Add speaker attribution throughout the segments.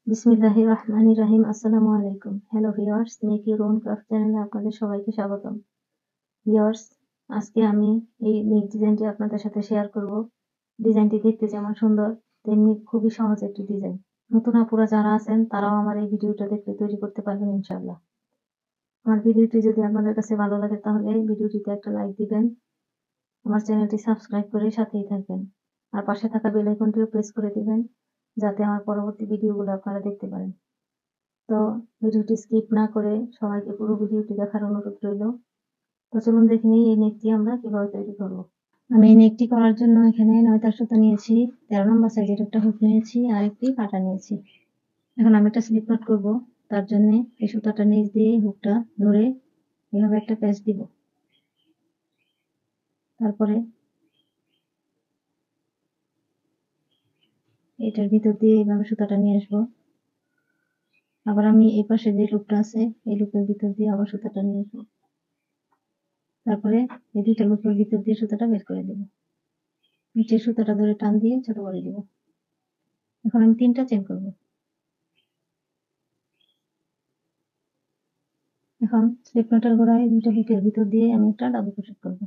Speaker 1: বিসমিল্লাহির রহমানির রহিম। আসসালামু আলাইকুম। Hello viewers, make your own craft চ্যানেলে আপনাদের সবাইকে স্বাগতম। ভিউয়ার্স, আজকে আমি এই নেক ডিজাইনটি আপনাদের সাথে শেয়ার করব। ডিজাইনটি দেখতে যেমন সুন্দর, তেমনি খুবই সহজ একটি ডিজাইন। নতুন আপুরা যারা আছেন তারাও আমার এই ভিডিওটা দেখে তৈরি করতে পারবেন ইনশাআল্লাহ। আমার ভিডিওটি যদি আপনাদের কাছে ভালো লাগে তাহলে ভিডিওটিতে একটা লাইক দিবেন। আমার চ্যানেলটি সাবস্ক্রাইব করে সাথেই থাকবেন। আর পাশে থাকা বেল আইকনটিও প্রেস করে দিবেন যাতে আমার পরবর্তী ভিডিওগুলো আপনারা দেখতে পারেন। তো ভিডিওটি স্কিপ না করে সবাইকে পুরো ভিডিওটি দেখার অনুরোধ রইল। তো চলুন দেখে নিই এই নেকটি আমরা কিভাবে তৈরি করব। আমি এই নেকটি করার জন্য এখানে 9 সুতা নিয়েছি, 13 নম্বর সাইজের একটা হুক নিয়েছি আর একটি কাঁটা নিয়েছি। এখন আমি একটা স্লিপ নট করব। তার জন্য এই সুতাটা নিচ দিয়ে হুকটা ধরে এভাবে একটা প্যাঁচ দিব। তারপরে এটার ভিতর দিয়ে এইভাবে সুতাটা নিয়ে আসবো। আবার আমি এই পাশে যে লুপটা আছে এই লুপের ভিতর দিয়ে আবার সুতাটা নিয়ে আসবো। তারপরে এই দুইটা লুপের ভিতর দিয়ে সুতাটা বের করে দেবো। নিচের সুতাটা ধরে টান দিয়ে ছোট করে দিব। এখন আমি 3টা চেন করব। এখন স্লিপ নটের গোড়ায় দুইটা লুপের ভিতর দিয়ে আমি একটা ডাবল ক্রোশেট করব।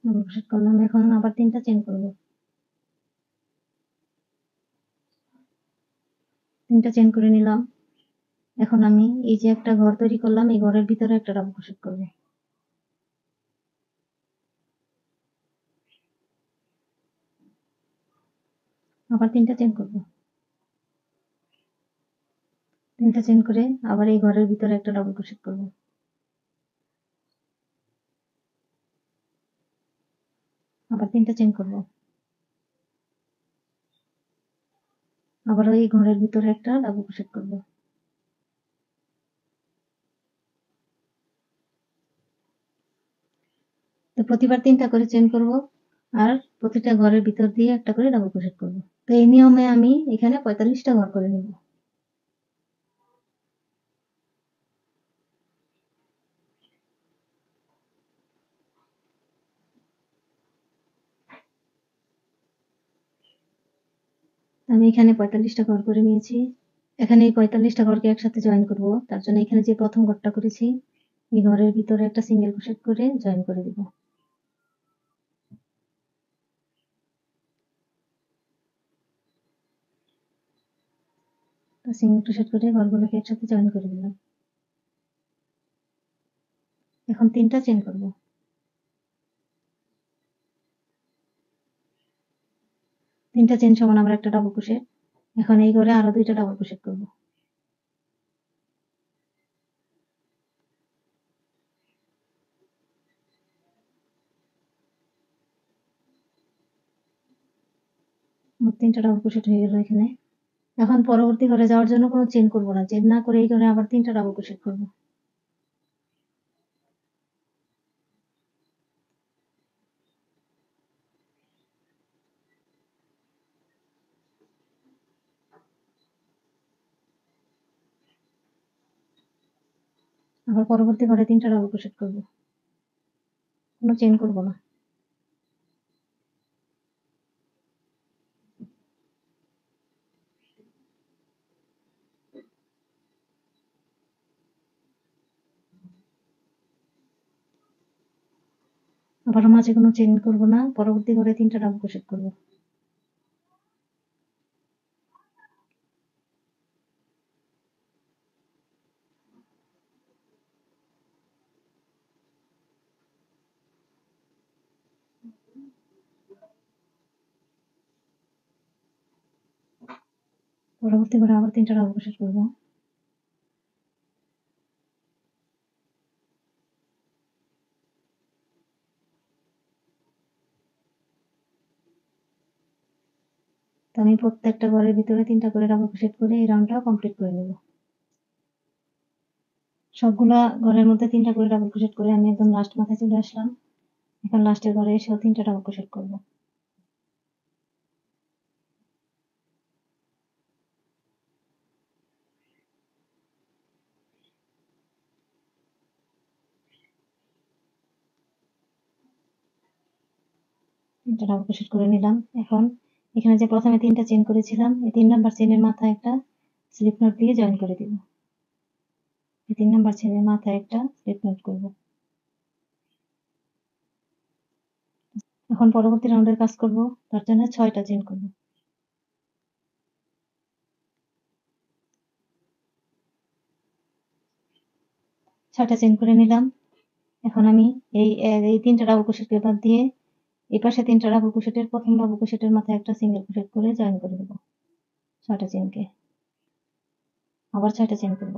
Speaker 1: ডাবল ক্রোশেট করলাম, এখন আবার 3টা চেন করব। 3টা চেন করে নিলাম। এখন আমি এই যে একটা ঘর তৈরি করলাম, এই ঘরের ভিতরে একটা ডাবল ক্রোশেট করব। আবার 3টা চেন করব। 3টা চেন করে আবার এই ঘরের ভিতরে একটা ডাবল ক্রোশেট করব। আবার 3টা চেন করব। আবার এই ঘরের ভিতরে একটা ডাবল ক্রোশেট করব। তো প্রতিবার 3টা করে চেন করব আর প্রতিটা ঘরের ভিতর দিয়ে একটা করে ডাবল ক্রোশেট করব। তো এই নিয়মে আমি এখানে 45টা ঘর করে নিব। আমি এখানে 45টা ঘর করে নিয়েছি। এখানে এই 45টা ঘরকে একসাথে জয়েন করব। তার জন্য এখানে যে প্রথম ঘরটা করেছি এই ঘরের ভিতরে একটা সিঙ্গেল ক্রোশেট করে জয়েন করে দিব। সিঙ্গেল ক্রোশেট করে ঘরগুলোকে একসাথে জয়েন করে দিলাম। এখন 3টা চেন করব। 3টা চেন সমান আবার একটা ডাবল ক্রোশেট। এখন এই ঘরে আরো 2টা ডাবল ক্রোশেট করব। মোট 3টা ডাবল ক্রোশেট হয়ে গেল এখানে। এখন পরবর্তী ঘরে যাওয়ার জন্য কোনো চেন করব না, চেন না করে এই ঘরে আবার 3টা ডাবল ক্রোশেট করব। আবার পরবর্তী ঘরে 3টা ডাবল ক্রোশেট করব, কোনো চেন করব না। আবার মাঝে কোনো চেন করব না, পরবর্তী ঘরে 3টা ডাবল ক্রোশেট করব। পরবর্তী ঘরে আবার 3টা ডাবল ক্রোশেট করব। তো আমি প্রত্যেকটা ঘরের ভিতরে 3টা করে ডাবল ক্রোশেট করে এই রাউন্ডটা কমপ্লিট করে নেব। সবগুলা ঘরের মধ্যে 3টা করে ডাবল ক্রোশেট করে আমি একদম লাস্ট মাথায় চলে আসলাম। এখন লাস্টের ঘরে এসেও 3টা ডাবল ক্রোশেট করব। তিনটা ডাবল ক্রোশেট করে নিলাম। এখন এখানে যে প্রথমে তিনটা চেন করেছিলাম, এই 3 নাম্বার চেনের মাথায় একটা স্লিপ নট দিয়ে জয়েন করে দিব। এই 3 নাম্বার চেনের মাথায় একটা স্লিপ নট করব। এখন পরবর্তী রাউন্ডের কাজ করব, তার জন্য 6টা চেন করব। 6টা চেন করে নিলাম। এখন আমি এই 3টা ডাবল ক্রোশেটকে বাদ দিয়ে এই পাশে 3টা ডাবল ক্রোশেটের প্রথম ডাবল ক্রোশেটের মাথায় একটা সিঙ্গেল ক্রোশেট করে জয়েন করে দেব 6টা চেনকে। আবার 6টা চেন করব।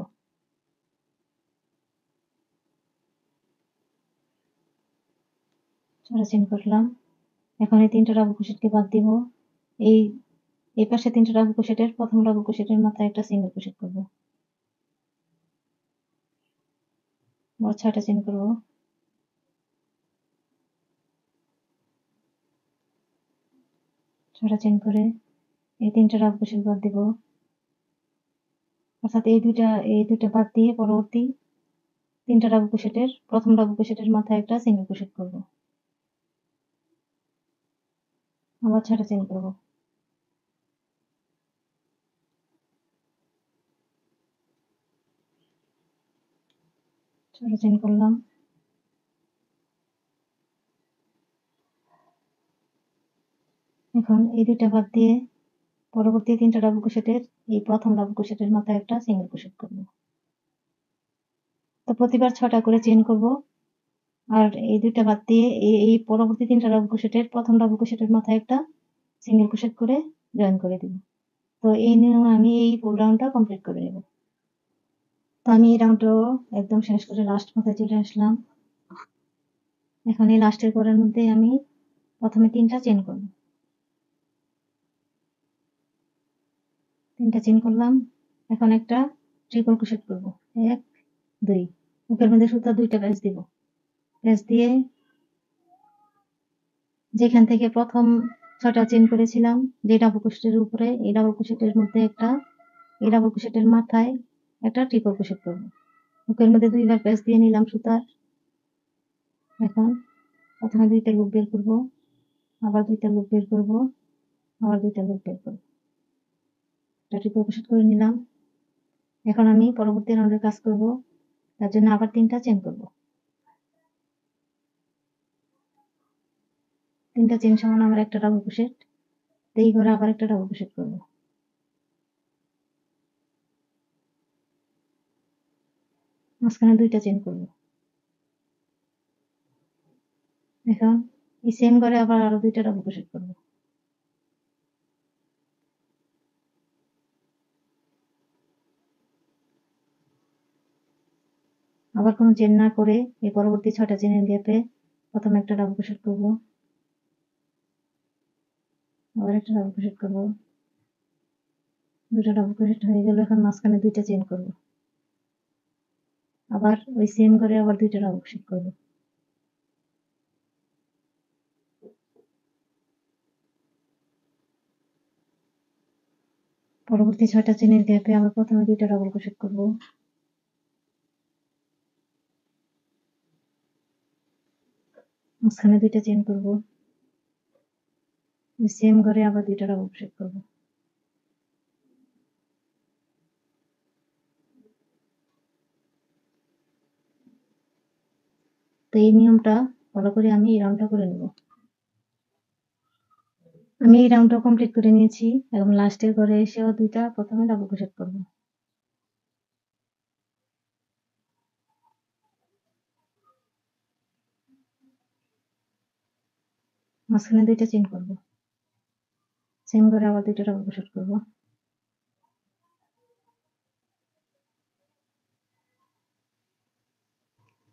Speaker 1: 6টা চেন করলাম। এখন এই 3টা ডাবল ক্রোশেটকে বাদ দিব। এই পাশে 3টা ডাবল ক্রোশেটের প্রথম ডাবল ক্রোশেটের মাথায় একটা সিঙ্গেল ক্রোশেট করব। আবার 6টা চেন করব। 6টা চেন করে এই 3টা ডাবল ক্রোশেট বাদ দিব। অর্থাৎ এই দুইটা বাদ দিয়ে পরবর্তী 3টা ডাবল ক্রোশেটের প্রথম ডাবল ক্রোশেটের মাথায় একটা সিঙ্গেল ক্রোশেট করব। আবার 6টা চেন করব। 6টা চেন করলাম। এখন এই দুইটা বাদ দিয়ে পরবর্তী 3টা ডাবল ক্রোশেটের এই প্রথম ডাবল ক্রোশেটের মাথায় একটা সিঙ্গেল ক্রোশেট করব। তো প্রতিবার 6টা করে চেন করব। আর এই দুইটা বাদ দিয়ে এই পরবর্তী 3টা ডাবল ক্রোশেটের প্রথম ডাবল ক্রোশেটের মাথায় একটা সিঙ্গেল ক্রোশেট করে জয়েন করে দিব। তো এই নিয়মে আমি এই ফুল রাউন্ডটা কমপ্লিট করে নেব। তো আমি এই রাউন্ডটাও একদম শেষ করে লাস্ট মাথায় চলে আসলাম। এখন এই লাস্টের করার মধ্যে আমি প্রথমে 3টা চেন করব। 3টা চেন করলাম। এখন একটা ট্রিপল ক্রোশেট করব। 1 2 বুকের মধ্যে সুতা 2টা প্যাঁচ দিব। প্যাঁচ দিয়ে যেখান থেকে প্রথম 6টা চেন করেছিলাম যে ডাবল ক্রোশেটের উপরে এই ডাবল ক্রোশেটের মধ্যে এই ডাবল ক্রোশেটের মাথায় একটা ট্রিপল ক্রোশেট করব। বুকের মধ্যে 2বার প্যাঁচ দিয়ে নিলাম সুতার। এখন প্রথমে 2টা লুপ বের করব, আবার 2টা লুপ বের করব, আবার 2টা লুপ বের করব। একটা ট্রিপল ক্রোশেট করে নিলাম। এখন আমি পরবর্তী রাউন্ডের কাজ করব, তার জন্য আবার 3টা চেন করব। 3টা চেন সমান আমার একটা ডাবল ক্রোশেট। এই ঘরে আবার একটা ডাবল ক্রোশেট করব। মাঝখানে 2টা চেন করব। এখন এই সেম ঘরে আবার আরো 2টা ডাবল ক্রোশেট করব। আবার কোনো চেন না করে এই পরবর্তী 6টা চেনের গ্যাপে প্রথমে একটা ডাবল ক্রোশেট করব, আবার একটা ডাবল ক্রোশেট করব। 2টা ডাবল ক্রোশেট হয়ে গেল। এখন মাঝখানে 2টা চেন করব। আবার ওই সেম ঘরে আবার 2টা ডাবল ক্রোশেট করব। পরবর্তী 6টা চেনের গ্যাপে আবার প্রথমে 2টা ডাবল ক্রোশেট করব। মাঝখানে 2টা চেন করব। ওই সেম ঘরে আবার 2টা ডাবল ক্রোশেট করব। তো এই নিয়মটা ফলো করে আমি এই রাউন্ডটা করে নেব। আমি এই রাউন্ডটা কমপ্লিট করে নিয়েছি। এবং লাস্টের ঘরে এসেও 2টা প্রথমে ডাবল ক্রোশেট করব। মাঝখানে 2টা চেন করব। সেম ঘরে আবার 2টা ডাবল ক্রোশেট করব।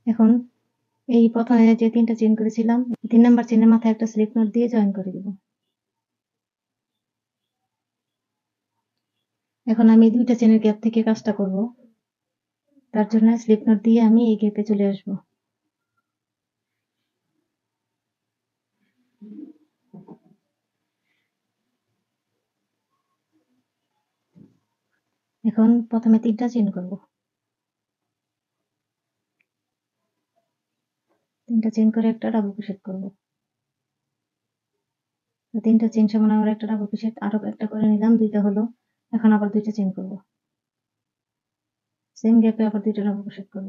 Speaker 1: এখন এই প্রথমে যে 3টা চেন করেছিলাম 3 নাম্বার চেনের মাথায় একটা স্লিপ নট দিয়ে জয়েন করে দিব। এখন আমি 2টা চেনের গ্যাপ থেকে কাজটা করব, তার জন্য স্লিপ নট দিয়ে আমি এই গ্যাপে চলে আসব। এখন প্রথমে 3টা চেন করব। 3টা চেন করে একটা ডাবল ক্রোশেট করব। তো 3টা চেইন সমান আবার একটা ডাবল ক্রোশেট আরো একটা করে নিলাম, 2টা হলো। এখন আবার 2টা চেইন করব, সেম গ্যাপে আবার 2টা ডাবল ক্রোশেট করব।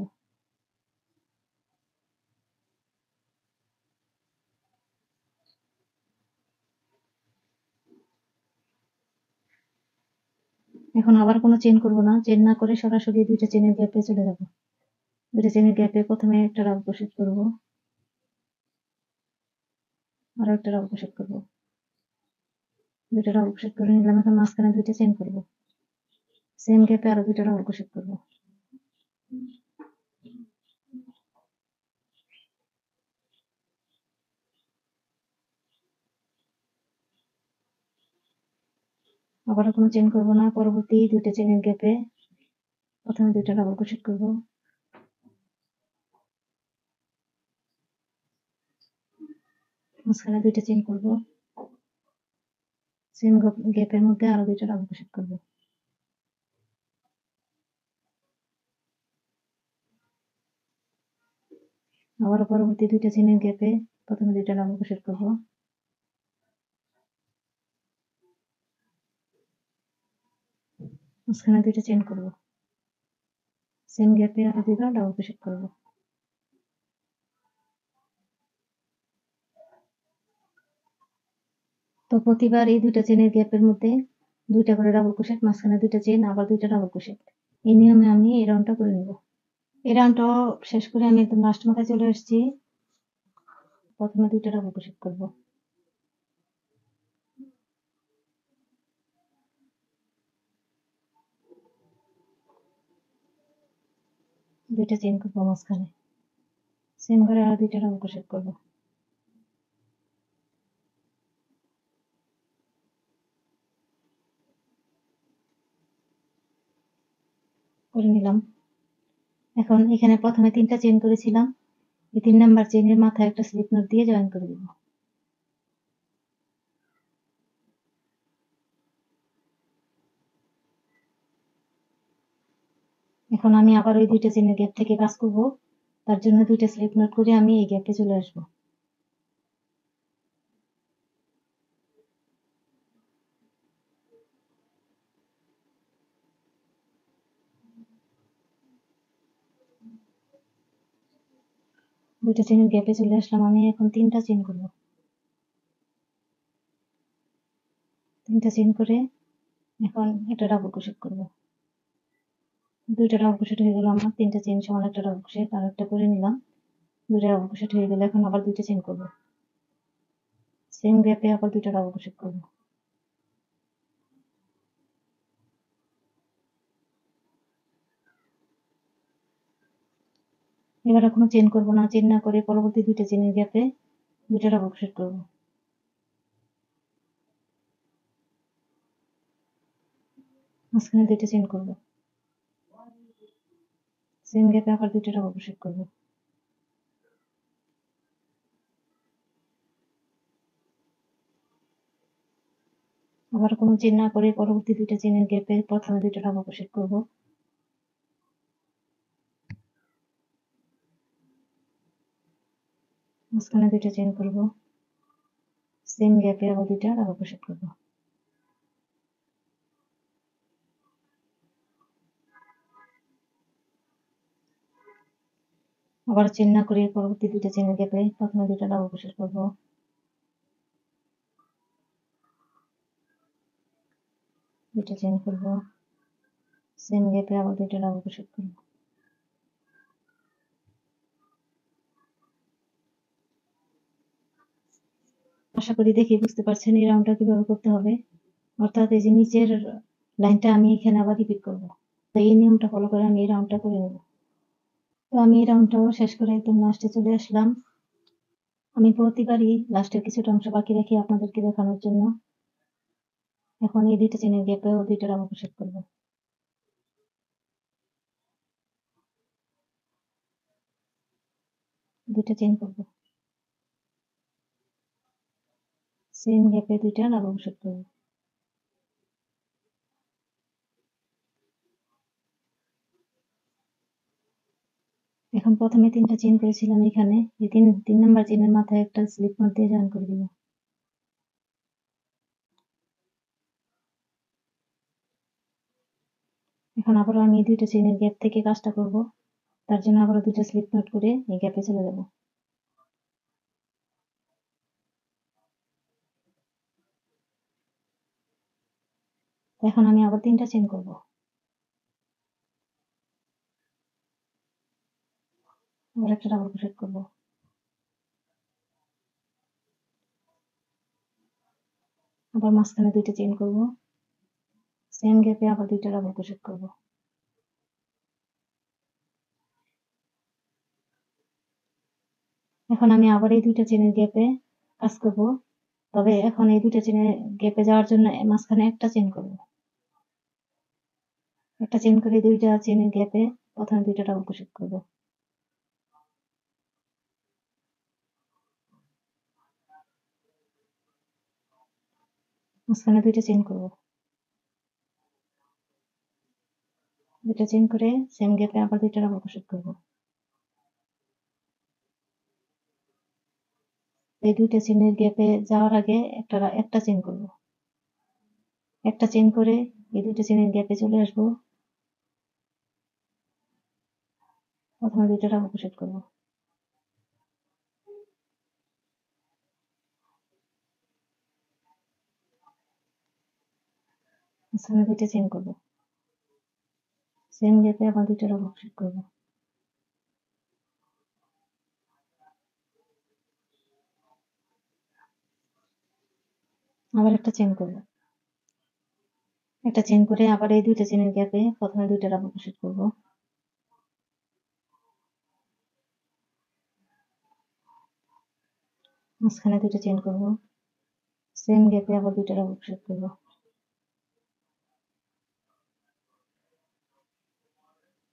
Speaker 1: এখন আবার কোনো চেইন করব না, চেইন না করে সরাসরি 2টা চেইনের গ্যাপে চলে যাব। 2টা চেইনের গ্যাপে প্রথমে একটা ডাবল ক্রোশেট করব, আরো একটা ডাবল ক্রোশেট করব, 2টা ডাবল ক্রোশেট করে নিলাম। এখন মাঝখানে 2টা চেইন করব, সেম গ্যাপে আরো 2টা ডাবল ক্রোশেট করব। আবারও কোনো চেইন করব না, পরবর্তী 2টা চেইনের গ্যাপে প্রথমে 2টা ডাবল ক্রোশেট করব, মাঝখানে 2টা চেইন করব, সেম গ্যাপের মধ্যে আরো 2টা ডাবল ক্রোশেট করব। আবারও পরবর্তী 2টা চেইনের গ্যাপে প্রথমে 2টা ডাবল ক্রোশেট করব, মাঝখানে 2টা চেইন করব, সেম গ্যাপে আরো 2টা ডাবল ক্রোশেট করব। তো প্রতিবার এই 2টা চেইনের গ্যাপের মধ্যে 2টা করে ডাবল ক্রোশেট, মাঝখানে 2টা চেইন, আবার 2টা ডাবল ক্রোশেট। এই নিয়মে আমি এই রাউন্ডটা করে নেব। এই রাউন্ডটাও শেষ করে আমি একদম লাস্ট মাথায় চলে আসছি। প্রথমে 2টা ডাবল ক্রোশেট করব, 2টা চেইন করব, মাঝখানে সেম করে আর 2টা ডাবল ক্রোশেট করব। করে নিলাম। এখন এখানে প্রথমে 3টা চেইন করেছিলাম, এই 3 নাম্বার চেইনের মাথায় একটা স্লিপ নট দিয়ে জয়েন করে দেব। এখন আমি আবার ওই 2টা চেইনের গ্যাপ থেকে কাজ করব, তার জন্য 2টা স্লিপ নট করে আমি এই গ্যাপে চলে আসব। দুইটা চেইনের গ্যাপে চলে আসলাম, আমি এখন 3টা চেইন করব। 3টা চেইন করে এখন একটা ডাবল ক্রোশেট করব। 2টা ডাবল ক্রোশেট হয়ে গেল আমার, 3টা চেইন সমান একটা ডাবল ক্রোশেট আর একটা করে নিলাম, 2টা ডাবল ক্রোশেট হয়ে গেল। এখন আবার 2টা চেইন করব, সেম গ্যাপে আবার 2টা ডাবল ক্রোশেট করব। এবার কোনো চেইন করব না, চেইন না করে পরবর্তী 2টা চেইনের গ্যাপে 2টা ডাবল ক্রোশেট করব। মাঝখানে 2টা চেইন করব, সেম গ্যাপে আবার 2টা ডাবল ক্রোশেট করব। আবার কোনো চেইন না করে পরবর্তী 2টা চেইনের গ্যাপে প্রথমে 2টা ডাবল ক্রোশেট করব, মাঝখানে 2টা চেইন করব, সেম গ্যাপে আবার 2টা ডাবল ক্রোশেট করব। আবার চেইন না করে পরবর্তী 2টা চেইনের গ্যাপে প্রথমে 2টা ডাবল ক্রোশেট করব, 2টা চেইন করব, সেম গ্যাপে আবার 2টা ডাবল ক্রোশেট করব। আশা করি দেখে বুঝতে পারছেন এই রাউন্ডটা কিভাবে করতে হবে। অর্থাৎ এই যে নিচের লাইনটা আমি এখানে আবার রিপিট করব। তো এই নিয়মটা ফলো করে আমি এই রাউন্ডটা করে নেব। তো আমি এই রাউন্ডটাও শেষ করে একদম লাস্টে চলে আসলাম। আমি প্রতিবারই লাস্টের কিছুটা অংশ বাকি রাখি আপনাদেরকে দেখানোর জন্য। এখন এই 2টা চেইনের গ্যাপেও 2টা ডাবল ক্রোশেট করব। 2টা চেইন করব, সেম গ্যাপে 2টা ডাবল ক্রোশেট করব। এখন প্রথমে 3টা চেইন করেছিলাম এখানে, এই 3 নাম্বার চেইনের মাথায় একটা স্লিপ নট দিয়ে জয়েন করে দিব। এখন আবারও আমি এই দুইটা চেইনের গ্যাপ থেকে কাজটা করব। তার জন্য আবারও দুইটা স্লিপ নট করে এই গ্যাপে চলে যাব। এখন আমি আবার 3টা চেইন করব। আবার একটা ডাবল ক্রোশেট করব। আবার মাঝখানে দুইটা চেইন করব। সেম গ্যাপে আবার দুইটা ডাবল ক্রোশেট করব। এখন আমি আবার এই দুইটা চেইনের গ্যাপে কাজ করব। তবে এখন এই দুইটা চেইনের গ্যাপে যাওয়ার জন্য মাঝখানে একটা চেইন করব। একটা চেইন করে দুইটা চেইনের গ্যাপে প্রথমে দুইটা ডাবল ক্রোশেট করব। মাঝখানে দুইটা চেইন করব। দুইটা চেইন করে সেম গ্যাপে আবার দুইটা ডাবল ক্রোশেট করব। এই দুইটা চেইনের গ্যাপে যাওয়ার আগে একটা চেইন করব। একটা চেইন করে এই দুইটা চেইনের গ্যাপে চলে আসব। প্রথমে দুইটা ডাবল ক্রোশেট করব। মাঝখানে দুইটা চেইন করব। সেম গ্যাপে আবার দুইটা ডাবল ক্রোশেট করব। আবার একটা চেইন করব। একটা চেইন করে আবার এই দুইটা চেইনের গ্যাপে প্রথমে দুইটা ডাবল ক্রোশেট করব। মাঝখানে দুইটা চেইন করব। সেম গ্যাপে আবার দুইটা ডাবল ক্রোশেট করব।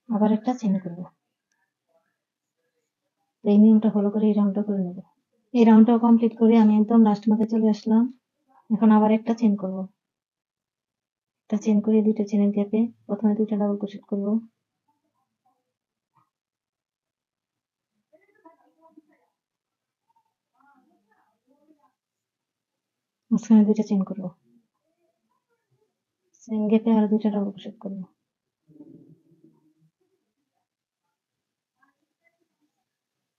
Speaker 1: আবার একটা চেইন করব। এই নিয়মটা ফলো করে এই রাউন্ডটা করে নেব। এই রাউন্ডটাও কমপ্লিট করে আমি একদম লাস্ট মাথায় চলে আসলাম। এখন আবার একটা চেইন করব। একটা চেইন করে দুইটা চেইনের গ্যাপে প্রথমে দুইটা ডাবল ক্রোশেট করব। মাঝখানে দুইটা চেইন করব। সেম গ্যাপে আরো দুইটা ডাবল ক্রোশেট করব।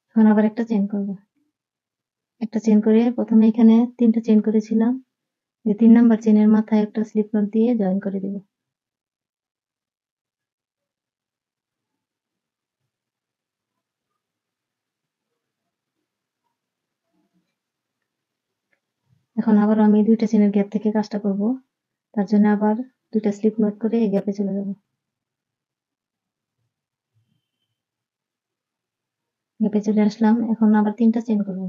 Speaker 1: এখন আবার একটা চেইন করব। একটা চেইন করে প্রথমে এখানে 3টা চেইন করেছিলাম। এই 3 নাম্বার চেইনের মাথায় একটা স্লিপ নট দিয়ে জয়েন করে দেব। এখন আবার আমি দুইটা চেইনের গ্যাপ থেকে কাজটা করব। তার জন্য আবার দুইটা স্লিপ নট করে এই গ্যাপে চলে যাব। গ্যাপে চলে আসলাম। এখন আবার 3টা চেইন করব।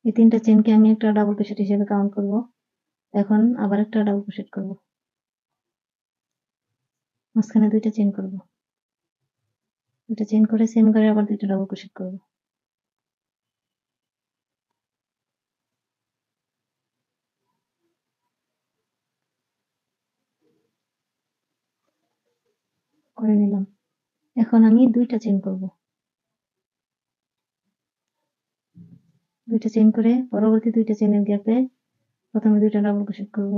Speaker 1: এই 3টা চেইনকে আমি একটা ডাবল ক্রোশেট হিসেবে কাউন্ট করব। এখন আবার একটা ডাবল ক্রোশেট করব। মাঝখানে দুইটা চেইন করব। দুইটা চেইন করে সেম করে আবার দুইটা ডাবল ক্রোশেট করব। করে নিলাম। এখন আমি দুইটা চেইন করব। দুইটা চেইন করে পরবর্তী দুইটা চেইনের গ্যাপে প্রথমে দুইটা ডাবল ক্রোশেট করব।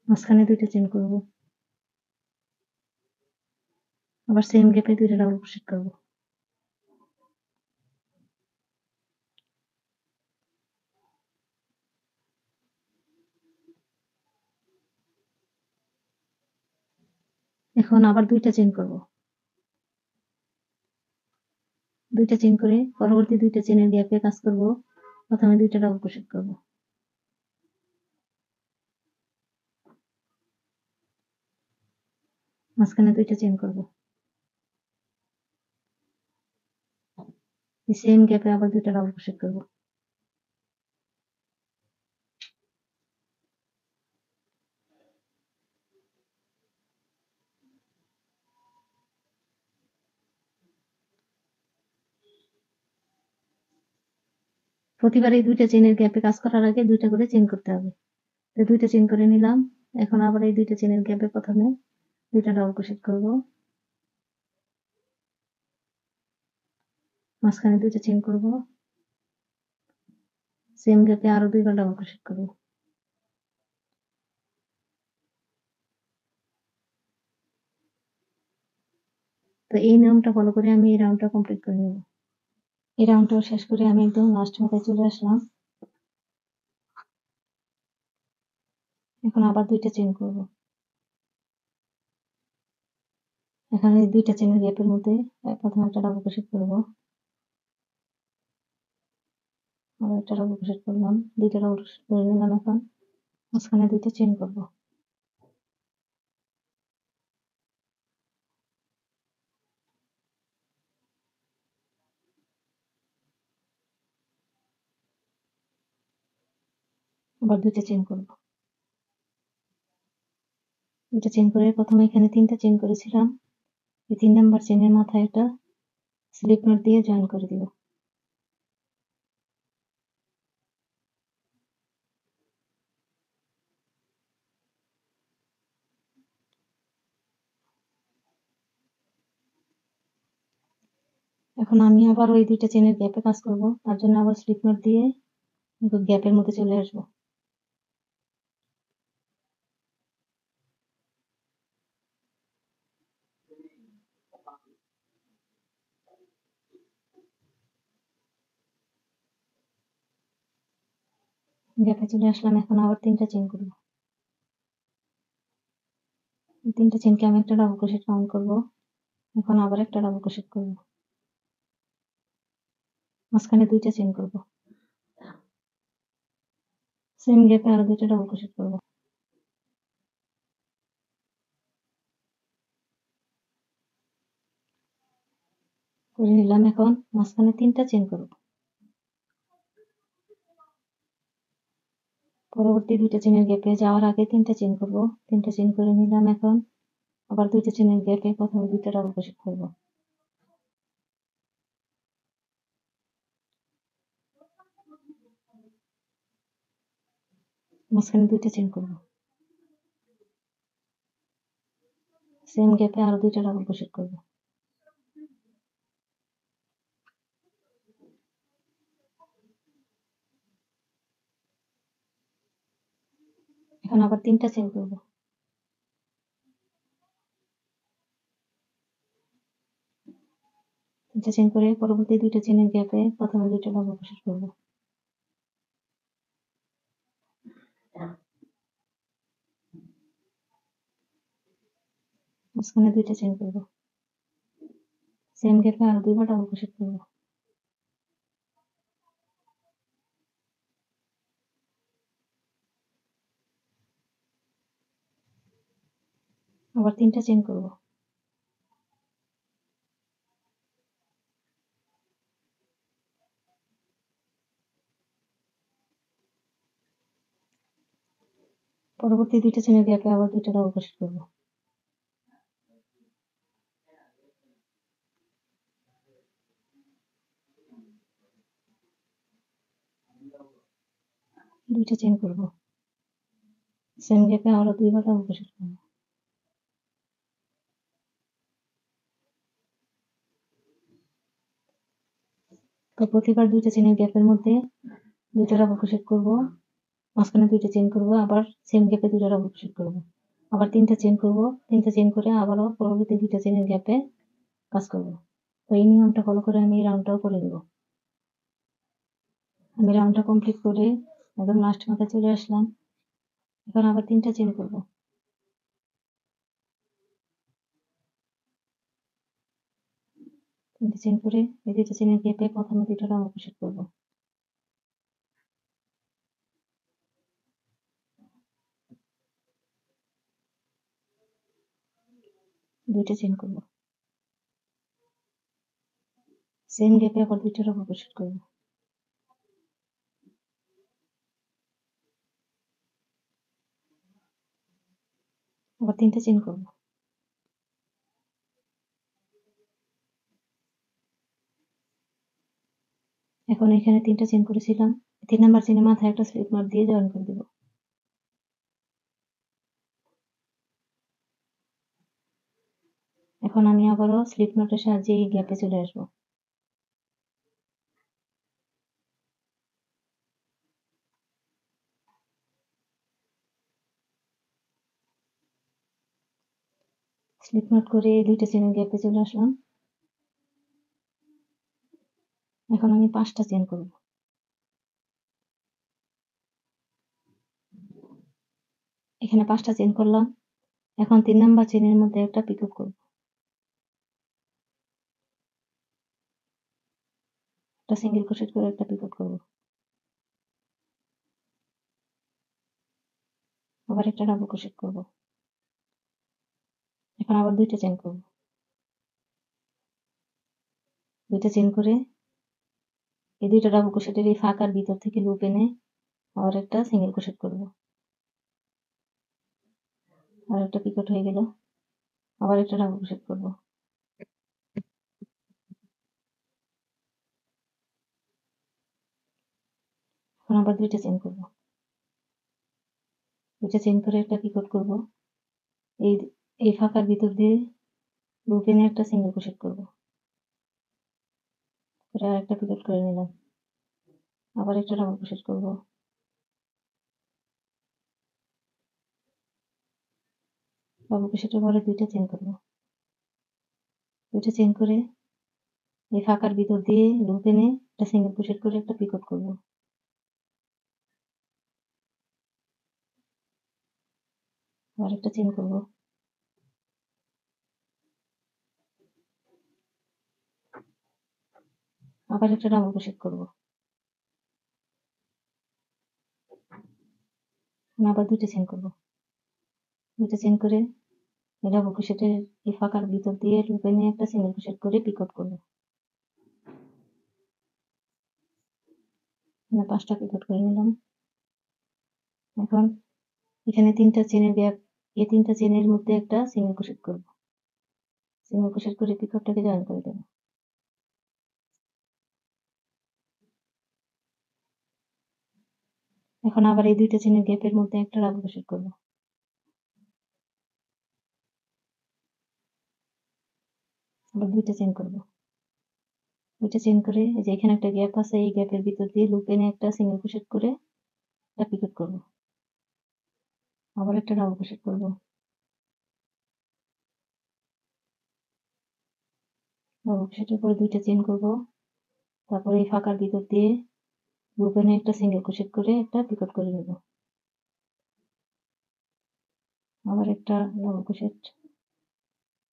Speaker 1: মাঝখানে দুইটা চেইন করব। আবার সেম গ্যাপে দুইটা ডাবল ক্রোশেট করব। এখন আবার দুইটা চেইন করব। দুইটা চেইন করে পরবর্তী দুইটা চেইনের গ্যাপে কাজ করব। প্রথমে দুইটা ডাবল ক্রোশেট করব। মাঝখানে দুইটা চেইন করব। এই সেম গ্যাপে আবার দুইটা ডাবল ক্রোশেট করব। প্রতিবার এই দুইটা চেইনের গ্যাপে কাজ করার আগে দুইটা করে চেইন করতে হবে। তো দুইটা চেইন করে নিলাম। এখন আবার এই দুইটা চেইনের গ্যাপে প্রথমে দুইটা ডাবল ক্রোশেট করব। মাঝখানে দুইটা চেইন করব। সেম গ্যাপে আরো 2 বার ডাবল ক্রোশেট করব। তো এই নিয়মটা ফলো করে আমি এই রাউন্ডটা কমপ্লিট করে নেব। এই রাউন্ডটাও শেষ করে আমি একদম লাস্ট মাথায় চলে আসলাম। এখন আবার 2টা চেইন করব। এখানে 2টা চেইনের গ্যাপের মধ্যে প্রথমে একটা ডাবল ক্রোশেট করব, আবার একটা ডাবল ক্রোশেট করলাম, 2টা ডাবল ক্রোশেট করে নিলাম। এখন মাঝখানে 2টা চেইন করব। আবার 2টা চেইন করব। 2টা চেইন করে প্রথমে এখানে 3টা চেইন করেছিলাম, এই 3 নাম্বার চেইনের মাথায় একটা স্লিপ নট দিয়ে জয়েন করে দিব। এখন আমি আবার ওই 2টা চেইনের গ্যাপে কাজ করব, তার জন্য আবার স্লিপ নট দিয়ে গ্যাপের মধ্যে চলে আসব। গ্যাপে চলে আসলাম, এখন আবার 3টা চেইন করব। 3টা চেইনকে আমি একটা ডাবল ক্রোশেট কাউন্ট করব। এখন আবার একটা ডাবল ক্রোশেট করব, মাঝখানে 2টা চেইন করব, সেম গ্যাপে আরো 2টা ডাবল ক্রোশেট করব। করে নিলাম। এখন মাঝখানে 3টা চেইন করব। পরবর্তী 2টা চেইনের গ্যাপে যাওয়ার আগে 3টা চেইন করব। 3টা চেইন করে নিলাম। এখন আবার 2টা চেইনের গ্যাপে প্রথমে 2টা ডাবল ক্রোশেট করব, মাঝখানে 2টা চেইন করব, সেম গ্যাপে আরো 2টা ডাবল ক্রোশেট করব। এখন আবার 3টা চেইন করব, 3টা চেইন করে পরবর্তী 2টা চেইনের গ্যাপে প্রথমে 2টা ডাবল ক্রোশেট করব, মাঝখানে 2টা চেইন করব, সেম গ্যাপে আরো 2বার ডাবল ক্রোশেট করব। আবার 3টা চেইন করব, 2টা চেইনের গ্যাপে আবার 2টা ডাবল ক্রোশেট করব, দুইটা চেইন করব, সেম গ্যাপে আরো 2বার ডাবল ক্রোশেট করব। তো প্রতিবার 2টা চেইনের গ্যাপের মধ্যে 2টা ডাবল ক্রোশেট করব, মাঝখানে 2টা চেইন করব, আবার সেম গ্যাপে 2টা ডাবল ক্রোশেট করব, আবার 3টা চেইন করব, 3টা চেইন করে আবারও পরবর্তী 2টা চেইনের গ্যাপে কাজ করব। তো এই নিয়মটা ফলো করে আমি এই রাউন্ডটাও করে নেব। আমি রাউন্ডটা কমপ্লিট করে একদম লাস্ট মাথায় চলে আসলাম। এখন আবার 3টা চেইন করব, 3টা চেইন করে এই 2টা চেইনের গ্যাপে প্রথমে 2টা ডাবল ক্রোশেট করব, দুইটা চেইন করব, সেম গ্যাপে আবার 2টা ডাবল ক্রোশেট করব, আবার 3টা চেইন করব। এখন এখানে 3টা চেইন করেছিলাম, 3 নাম্বার চেইনের মাথায় একটা স্লিপ নট দিয়ে জয়েন করে দেব। এখন আমি আবারও স্লিপ নটের সাহায্যে এই গ্যাপে চলে আসব। স্লিপ নট করে দুইটা চেনের গ্যাপে চলে আসলাম। এখন আমি 5টা চেন করব। এখানে 5টা চেন করলাম। এখন 3 নাম্বার চেনের মধ্যে একটা পিকআপ করব। একটা সিঙ্গেল ক্রোশেট করে একটা পিকআপ করব। আবার একটা ডাবল ক্রোশেট করব। এখন আবার দুইটা চেন করব। দুইটা চেন করে এই দুইটা ডাবল ক্রোশেটের এই ফাঁকার ভিতর থেকে লুপ এনে আবার একটা সিঙ্গেল ক্রোশেট করব। আর একটা পিকট হয়ে গেল। আবার একটা ডাবল ক্রোশেট করব। এখন আবার দুইটা চেন করব। দুইটা চেন করে একটা পিকট করব। এই এই ফাঁকার ভিতর দিয়ে লুপ এনে একটা সিঙ্গেল ক্রোশেট করব। করে আর একটা পিকট করে নিলাম। আবার একটা ডাবল ক্রোশেট করব। ডাবল ক্রোশেটের পরে দুইটা চেন করব। দুইটা চেন করে এই ফাঁকার ভিতর দিয়ে লুপ এনে একটা সিঙ্গেল ক্রোশেট করে একটা পিকট করব। আবার একটা চেন করব। আবার একটা ডাবল ক্রোশেট করব। আবার দুইটা চেন করব। দুইটা চেন করে এই ডাবল ক্রোশেটের এই ফাঁকার ভিতর দিয়ে লুপ এনে একটা সিঙ্গেল ক্রোশেট করে পিকট করব। 5টা পিকট করে নিলাম। এখন এখানে 3টা চেনের গ্যাপ, এই 3টা চেনের মধ্যে একটা সিঙ্গেল ক্রোশেট করব। সিঙ্গেল ক্রোশেট করে পিকটটাকে জয়েন করে দেব। এখন আবার এই দুইটা চেনের গ্যাপের মধ্যে একটা ডাবল ক্রোশেট করব। আবার দুইটা চেন করব। দুইটা চেন করে এই যে এখানে একটা গ্যাপ আছে, এই গ্যাপের ভিতর দিয়ে লুপ এনে একটা সিঙ্গেল ক্রোশেট করে একটা পিকট করব। আবার একটা ডাবল ক্রোশেট করব। ডাবল ক্রোশেটের পরে দুইটা চেন করব। তারপরে এই ফাঁকার ভিতর দিয়ে লুপ এনে একটা সিঙ্গেল ক্রোশেট করে একটা পিকট করে নেব। আবার একটা ডাবল ক্রোশেট,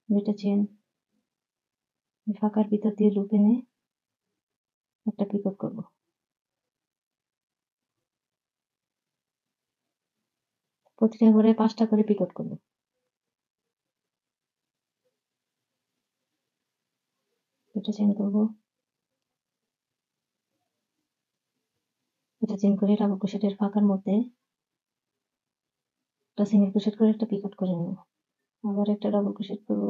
Speaker 1: দুইটা চেন, এই ফাঁকার ভিতর দিয়ে লুপ এনে একটা পিকট করব। প্রতিটা ঘরে 5টা করে পিকট করব। দুটো চেন করব। দুটো চেন করে ডাবল ক্রোশেটের ফাঁকার মধ্যে একটা সিঙ্গেল ক্রোশেট করে একটা পিকট করে নেব। আবার একটা ডাবল ক্রোশেট করব।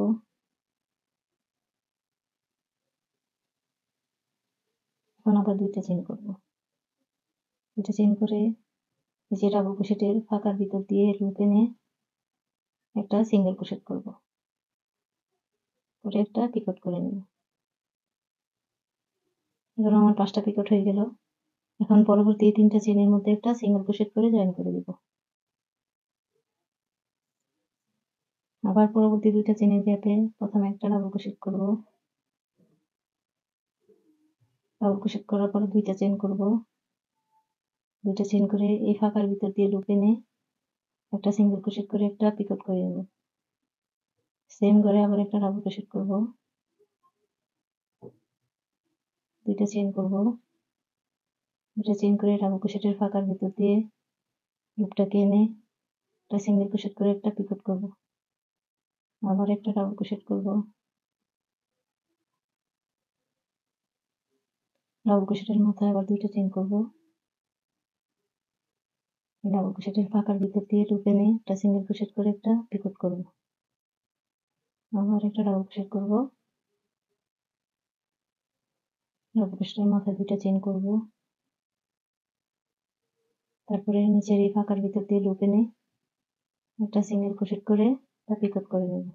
Speaker 1: এখন আবার দুইটা চেন করব। দুটো চেন করে এই যে ডাবল ক্রোশেটের ফাঁকার ভিতর দিয়ে লুপ এনে একটা সিঙ্গেল ক্রোশেট করব। করে একটা পিকট করে নেব। এবার আমার 5টা পিকট হয়ে গেল। এখন পরবর্তী 3টা চেনের মধ্যে একটা সিঙ্গেল ক্রোশেট করে জয়েন করে দেব। আবার পরবর্তী দুইটা চেনের গ্যাপে প্রথমে একটা ডাবল ক্রোশেট করব। ডাবল ক্রোশেট করার পরে দুইটা চেন করব। দুইটা চেন করে এই ফাঁকার ভিতর দিয়ে লুপ এনে একটা সিঙ্গেল ক্রোশেট করে একটা পিকট করে নেব। সেম করে আবার একটা ডাবল ক্রোশেট করব। দুইটা চেন করব। দুইটা চেন করে ডাবল ক্রোশেটের ফাঁকার ভিতর দিয়ে লুপটাকে এনে একটা সিঙ্গেল ক্রোশেট করে একটা পিকট করব। আবার একটা ডাবল ক্রোশেট করব। ডাবল ক্রোশেটের মাথায় আবার দুইটা চেন করব। ডাবল ক্রোশেটের ফাঁকার ভিতর দিয়ে লুপ এনে একটা সিঙ্গেল ক্রোশেট করে একটা পিকট করব। আবার একটা ডাবল ক্রোশেট করব। ডাবল ক্রোশেটের মাথায় দুইটা চেন করব। তারপরে নিচের এই ফাঁকার ভিতর দিয়ে লুপ এনে একটা সিঙ্গেল ক্রোশেট করে একটা পিকট করে নেব।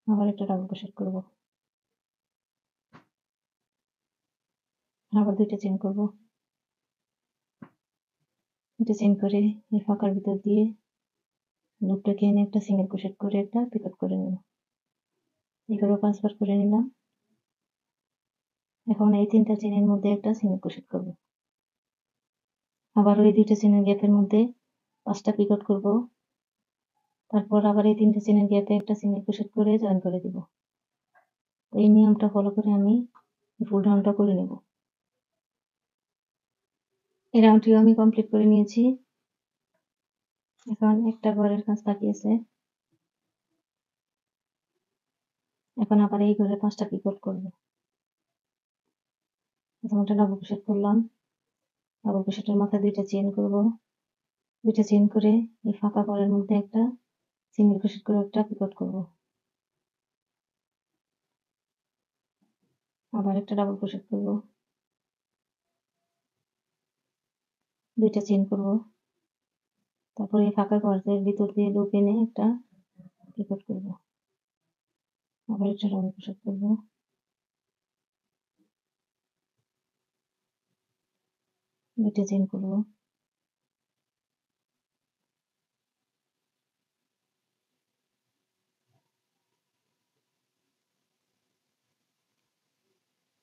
Speaker 1: আবার একটা ডাবল ক্রোশেট করব। আবার দুইটা চেন করব। দুইটা চেন করে এই ফাঁকার ভিতর দিয়ে লুপটাকে এনে একটা সিঙ্গেল ক্রোশেট করে একটা পিকট করে নেব। এইভাবে 5 বার করে নিলাম। এখন এই 3টা চেনের মধ্যে একটা সিঙ্গেল ক্রোশেট করব। আবার ওই 2টা চেনের গ্যাপের মধ্যে 5টা পিকট করব। তারপর আবার এই 3টা চেনের গ্যাপে একটা সিঙ্গেল ক্রোশেট করে জয়েন করে দিব। এই নিয়মটা ফলো করে আমি ফুল রাউন্ডটা করে নেব। এই রাউন্ডটিও আমি কমপ্লিট করে নিয়েছি। এখন একটা ঘরের কাজ বাকি আছে। এখন আবার এই ঘরে 5টা পিকট করব। প্রথমটা ডাবল ক্রোশেট করলাম। ডাবল ক্রোশেটের মাথায় 2টা চেইন করব। 2টা চেইন করে এই ফাঁকা ঘরের মধ্যে একটা সিঙ্গেল ক্রোশেট করে একটা পিকট করব। আবার একটা ডাবল ক্রোশেট করব। 2টা চেইন করব। তারপর এই ফাঁকা ঘরের ভিতর দিয়ে লুপ এনে একটা পিকট করব। আবার একটা ডাবল ক্রোশেট করব। 2টা চেইন করব।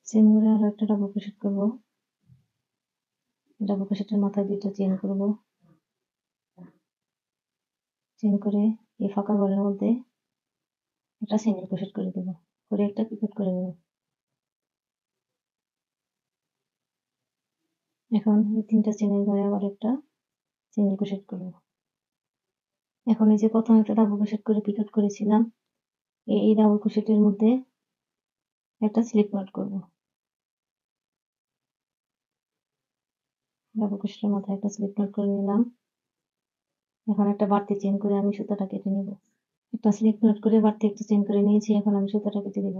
Speaker 1: চেইন করে আরো একটা ডাবল ক্রোশেট করব। ডাবল ক্রোশেটের মাথায় 2টা চেইন করব। চেইন করে এই ফাঁকা ঘরের মধ্যে একটা সিঙ্গেল ক্রোশেট করে দেব। করে একটা পিকট করে নেব। এখন এই 3টা চেইনের ঘরে আবার একটা সিঙ্গেল ক্রোশেট করব। এখন এই যে প্রথম একটা ডাবল ক্রোশেট করে পিকট করেছিলাম, এই ডাবল ক্রোশেটের মধ্যে একটা স্লিপ নট করব। ডাবল ক্রোশেটের মাথায় একটা স্লিপ নট করে নিলাম। এখন একটা বাড়তি চেইন করে আমি সুতাটা কেটে নেব। একটা স্লিপ নট করে বাড়তি একটা চেইন করে নিয়েছি। এখন আমি সুতাটা কেটে দেব।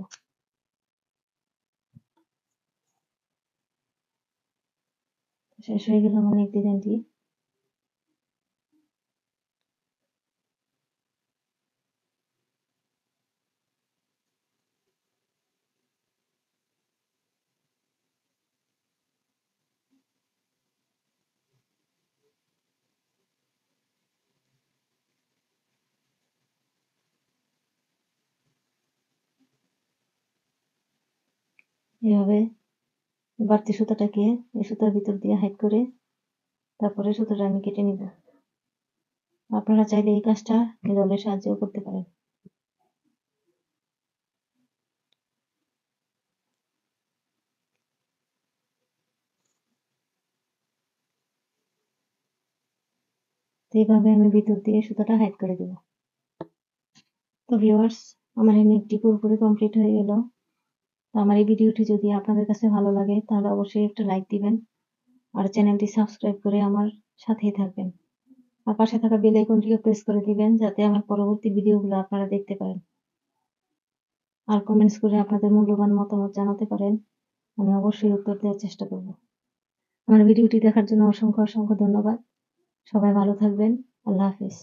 Speaker 1: শেষ হয়ে গেল আমার নেক ডিজাইনটি। এভাবে বাড়তি সুতাটাকে এই সুতার ভিতর দিয়ে হাইড করে তারপরে সুতাটা আমি কেটে নিব। আপনারা চাইলে এই কাজটা নিডলের সাহায্যেও করতে পারেন। তো এইভাবে আমি ভিতর দিয়ে সুতাটা হাইড করে দেব। তো ভিউয়ার্স, আমার এই নেকটি পুরোপুরি কমপ্লিট হয়ে গেল। তো আমার এই ভিডিওটি যদি আপনাদের কাছে ভালো লাগে তাহলে অবশ্যই একটা লাইক দিবেন আর চ্যানেলটি সাবস্ক্রাইব করে আমার সাথেই থাকবেন। আর পাশে থাকা বেল আইকনটিও প্রেস করে দিবেন যাতে আমার পরবর্তী ভিডিওগুলো আপনারা দেখতে পারেন। আর কমেন্টস করে আপনাদের মূল্যবান মতামত জানাতে পারেন। আমি অবশ্যই উত্তর দেওয়ার চেষ্টা করব। আমার ভিডিওটি দেখার জন্য অসংখ্য ধন্যবাদ। সবাই ভালো থাকবেন। আল্লাহ হাফেজ।